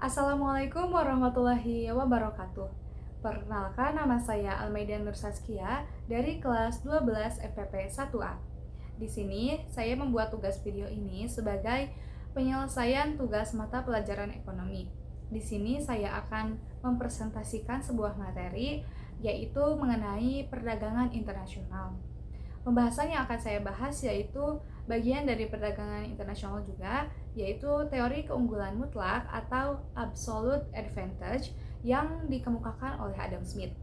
Assalamualaikum warahmatullahi wabarakatuh. Perkenalkan, nama saya Almeida Nur Saskia dari kelas 12 FPP 1A. Di sini saya membuat tugas video ini sebagai penyelesaian tugas mata pelajaran ekonomi. Di sini saya akan mempresentasikan sebuah materi yaitu mengenai perdagangan internasional. Pembahasan yang akan saya bahas yaitu bagian dari perdagangan internasional juga, yaitu teori keunggulan mutlak atau absolute advantage yang dikemukakan oleh Adam Smith.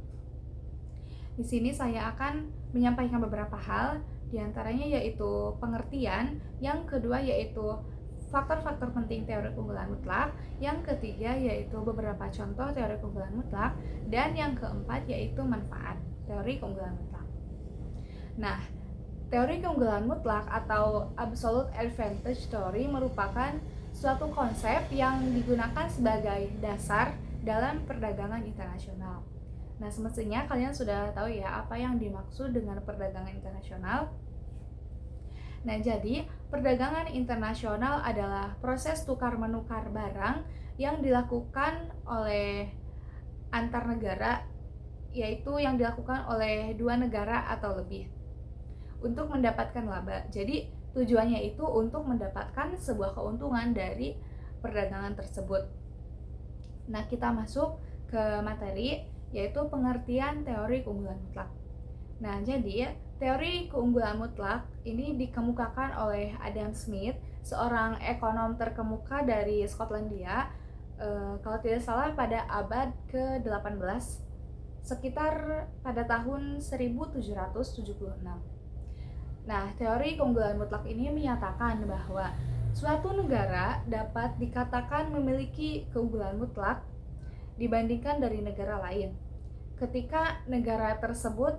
Di sini saya akan menyampaikan beberapa hal, diantaranya yaitu pengertian, yang kedua yaitu faktor-faktor penting teori keunggulan mutlak, yang ketiga yaitu beberapa contoh teori keunggulan mutlak, dan yang keempat yaitu manfaat teori keunggulan mutlak. Nah, teori keunggulan mutlak atau absolute advantage theory merupakan suatu konsep yang digunakan sebagai dasar dalam perdagangan internasional. Nah, semestinya kalian sudah tahu ya apa yang dimaksud dengan perdagangan internasional. Nah, jadi perdagangan internasional adalah proses tukar-menukar barang yang dilakukan oleh antar negara, yaitu yang dilakukan oleh dua negara atau lebih untuk mendapatkan laba. Jadi tujuannya itu untuk mendapatkan sebuah keuntungan dari perdagangan tersebut. Nah, kita masuk ke materi yaitu pengertian teori keunggulan mutlak. Nah, jadi teori keunggulan mutlak ini dikemukakan oleh Adam Smith, seorang ekonom terkemuka dari Skotlandia, kalau tidak salah pada abad ke-18, sekitar pada tahun 1776. Nah, teori keunggulan mutlak ini menyatakan bahwa suatu negara dapat dikatakan memiliki keunggulan mutlak dibandingkan dari negara lain ketika negara tersebut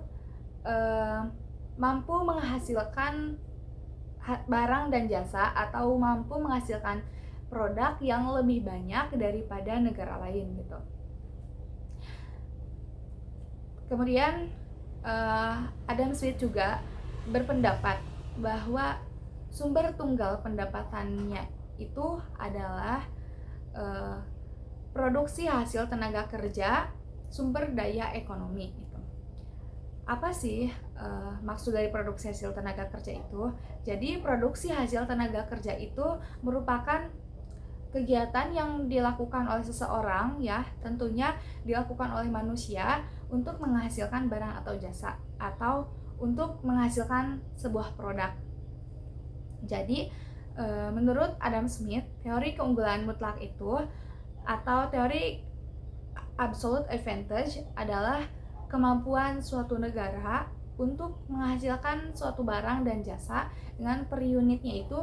mampu menghasilkan barang dan jasa atau mampu menghasilkan produk yang lebih banyak daripada negara lain gitu. Kemudian Adam Smith juga berpendapat bahwa sumber tunggal pendapatannya itu adalah produksi hasil tenaga kerja, sumber daya ekonomi gitu. Apa sih maksud dari produksi hasil tenaga kerja itu? Jadi produksi hasil tenaga kerja itu merupakan kegiatan yang dilakukan oleh seseorang, ya tentunya dilakukan oleh manusia untuk menghasilkan barang atau jasa atau untuk menghasilkan sebuah produk. Jadi menurut Adam Smith, teori keunggulan mutlak itu atau teori absolute advantage adalah kemampuan suatu negara untuk menghasilkan suatu barang dan jasa dengan per unitnya itu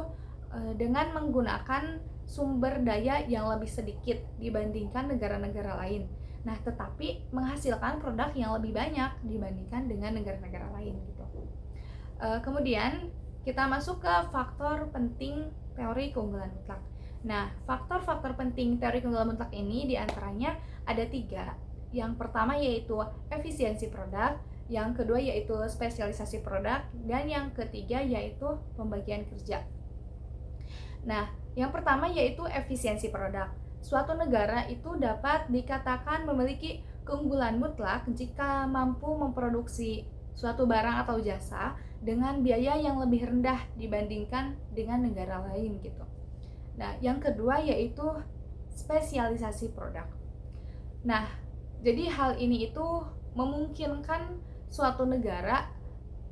dengan menggunakan sumber daya yang lebih sedikit dibandingkan negara-negara lain. Nah, tetapi menghasilkan produk yang lebih banyak dibandingkan dengan negara-negara lain gitu. Kemudian kita masuk ke faktor penting teori keunggulan mutlak. Nah, faktor-faktor penting teori keunggulan mutlak ini diantaranya ada 3. Yang pertama yaitu efisiensi produk, yang kedua yaitu spesialisasi produk, dan yang ketiga yaitu pembagian kerja. Nah, yang pertama yaitu efisiensi produk. Suatu negara itu dapat dikatakan memiliki keunggulan mutlak jika mampu memproduksi suatu barang atau jasa dengan biaya yang lebih rendah dibandingkan dengan negara lain gitu. Nah, yang kedua yaitu spesialisasi produk. Nah, jadi hal ini itu memungkinkan suatu negara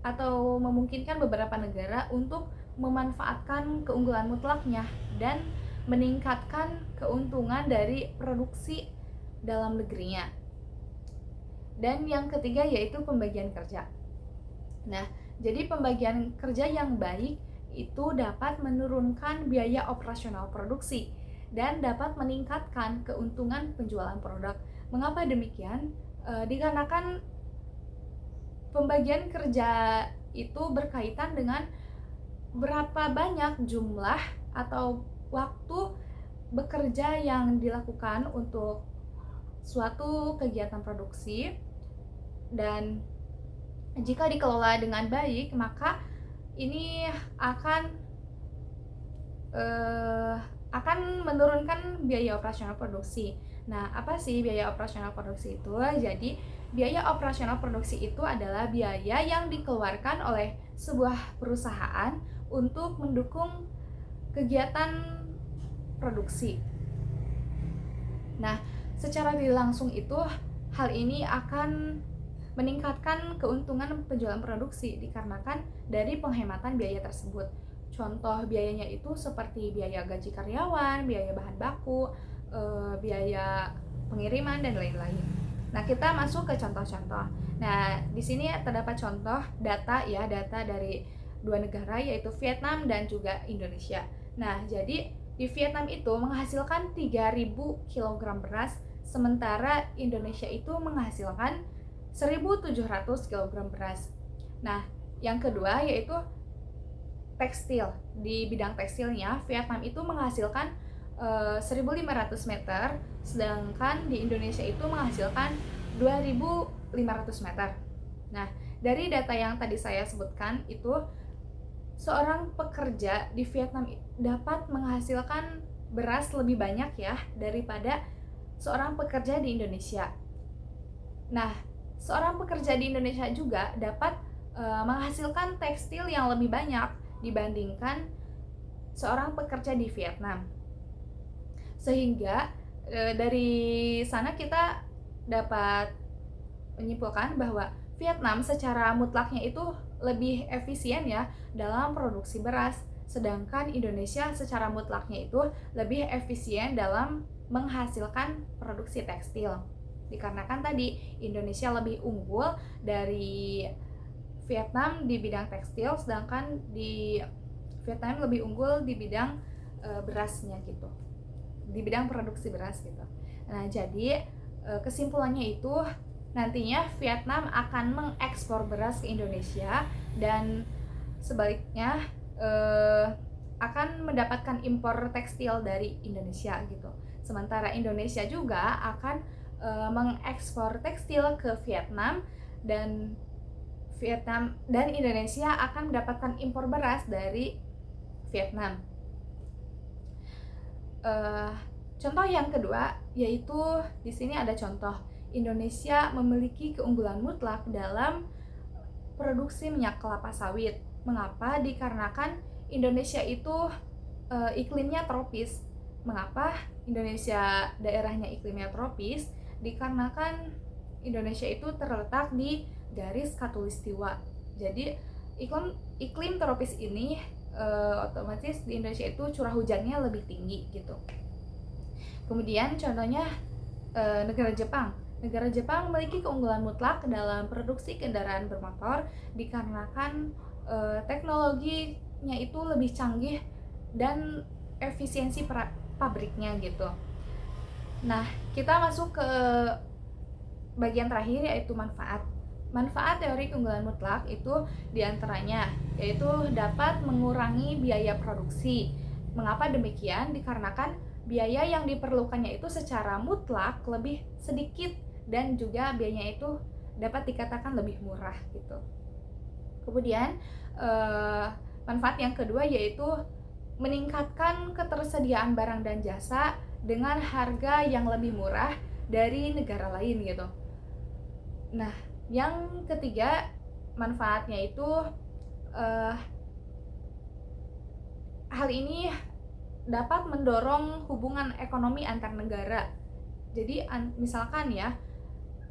atau memungkinkan beberapa negara untuk memanfaatkan keunggulan mutlaknya dan meningkatkan keuntungan dari produksi dalam negerinya. Dan yang ketiga yaitu pembagian kerja. Nah, jadi pembagian kerja yang baik itu dapat menurunkan biaya operasional produksi dan dapat meningkatkan keuntungan penjualan produk. Mengapa demikian? Dikarenakan pembagian kerja itu berkaitan dengan berapa banyak jumlah atau waktu bekerja yang dilakukan untuk suatu kegiatan produksi, dan jika dikelola dengan baik maka ini akan akan menurunkan biaya operasional produksi. Nah, apa sih biaya operasional produksi itu? Jadi, biaya operasional produksi itu adalah biaya yang dikeluarkan oleh sebuah perusahaan untuk mendukung kegiatan produksi. Nah, secara tidak langsung itu hal ini akan meningkatkan keuntungan penjualan produksi dikarenakan dari penghematan biaya tersebut. Contoh biayanya itu seperti biaya gaji karyawan, biaya bahan baku, biaya pengiriman dan lain-lain. Nah, kita masuk ke contoh-contoh. Nah, di sini terdapat contoh data dari dua negara yaitu Vietnam dan juga Indonesia. Nah, jadi di Vietnam itu menghasilkan 3.000 kg beras, sementara Indonesia itu menghasilkan 1.700 kg beras. Nah, yang kedua yaitu tekstil. Di bidang tekstilnya, Vietnam itu menghasilkan 1.500 meter, sedangkan di Indonesia itu menghasilkan 2.500 meter. Nah, dari data yang tadi saya sebutkan itu, seorang pekerja di Vietnam dapat menghasilkan beras lebih banyak ya daripada seorang pekerja di Indonesia. Nah, seorang pekerja di Indonesia juga dapat menghasilkan tekstil yang lebih banyak dibandingkan seorang pekerja di Vietnam. Sehingga dari sana kita dapat menyimpulkan bahwa Vietnam secara mutlaknya itu lebih efisien ya dalam produksi beras, sedangkan Indonesia secara mutlaknya itu lebih efisien dalam menghasilkan produksi tekstil. Dikarenakan tadi Indonesia lebih unggul dari Vietnam di bidang tekstil, sedangkan di Vietnam lebih unggul di bidang berasnya gitu, di bidang produksi beras gitu. Nah, jadi kesimpulannya itu nantinya Vietnam akan mengekspor beras ke Indonesia dan sebaliknya akan mendapatkan impor tekstil dari Indonesia gitu. Sementara Indonesia juga akan mengekspor tekstil ke Vietnam dan Indonesia akan mendapatkan impor beras dari Vietnam. Contoh yang kedua yaitu di sini ada contoh Indonesia memiliki keunggulan mutlak dalam produksi minyak kelapa sawit. Mengapa? Dikarenakan Indonesia itu iklimnya tropis. Mengapa Indonesia daerahnya iklimnya tropis? Dikarenakan Indonesia itu terletak di garis khatulistiwa. Jadi iklim tropis ini otomatis di Indonesia itu curah hujannya lebih tinggi gitu. Kemudian contohnya negara Jepang. Negara Jepang memiliki keunggulan mutlak dalam produksi kendaraan bermotor dikarenakan teknologinya itu lebih canggih dan efisiensi pabriknya gitu. Nah, kita masuk ke bagian terakhir yaitu manfaat. Manfaat teori keunggulan mutlak itu diantaranya yaitu dapat mengurangi biaya produksi. Mengapa demikian? Dikarenakan biaya yang diperlukannya itu secara mutlak lebih sedikit dan juga biayanya itu dapat dikatakan lebih murah gitu. Kemudian manfaat yang kedua yaitu meningkatkan ketersediaan barang dan jasa dengan harga yang lebih murah dari negara lain gitu. Nah, yang ketiga manfaatnya itu hal ini dapat mendorong hubungan ekonomi antar negara. Jadi misalkan ya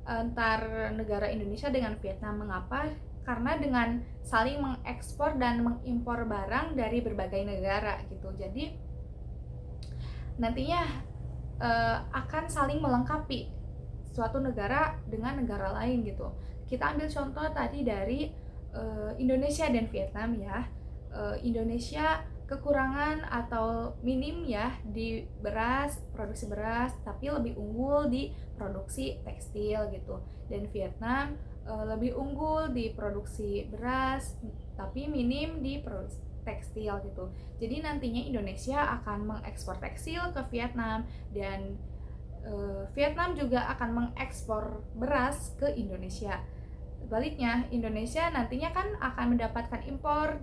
antar negara Indonesia dengan Vietnam, mengapa? Karena dengan saling mengekspor dan mengimpor barang dari berbagai negara gitu. Jadi nantinya akan saling melengkapi suatu negara dengan negara lain gitu. Kita ambil contoh tadi dari Indonesia dan Vietnam ya. Indonesia kekurangan atau minim ya di produksi beras, tapi lebih unggul di produksi tekstil gitu. Dan Vietnam lebih unggul di produksi beras, tapi minim di produksi tekstil gitu. Jadi nantinya Indonesia akan mengekspor tekstil ke Vietnam dan Vietnam juga akan mengekspor beras ke Indonesia. Sebaliknya, Indonesia nantinya kan akan mendapatkan impor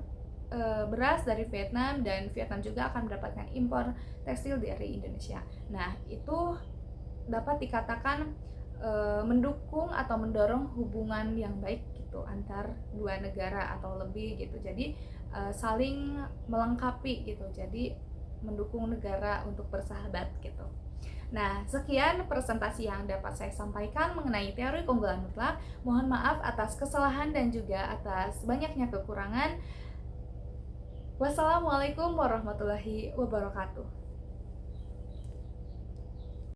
beras dari Vietnam, dan Vietnam juga akan mendapatkan impor tekstil dari Indonesia. Nah, itu dapat dikatakan mendukung atau mendorong hubungan yang baik gitu antar dua negara atau lebih gitu. Jadi saling melengkapi gitu. Jadi mendukung negara untuk bersahabat gitu. Nah, sekian presentasi yang dapat saya sampaikan mengenai teori keunggulan mutlak. Mohon maaf atas kesalahan dan juga atas banyaknya kekurangan. Wassalamualaikum warahmatullahi wabarakatuh.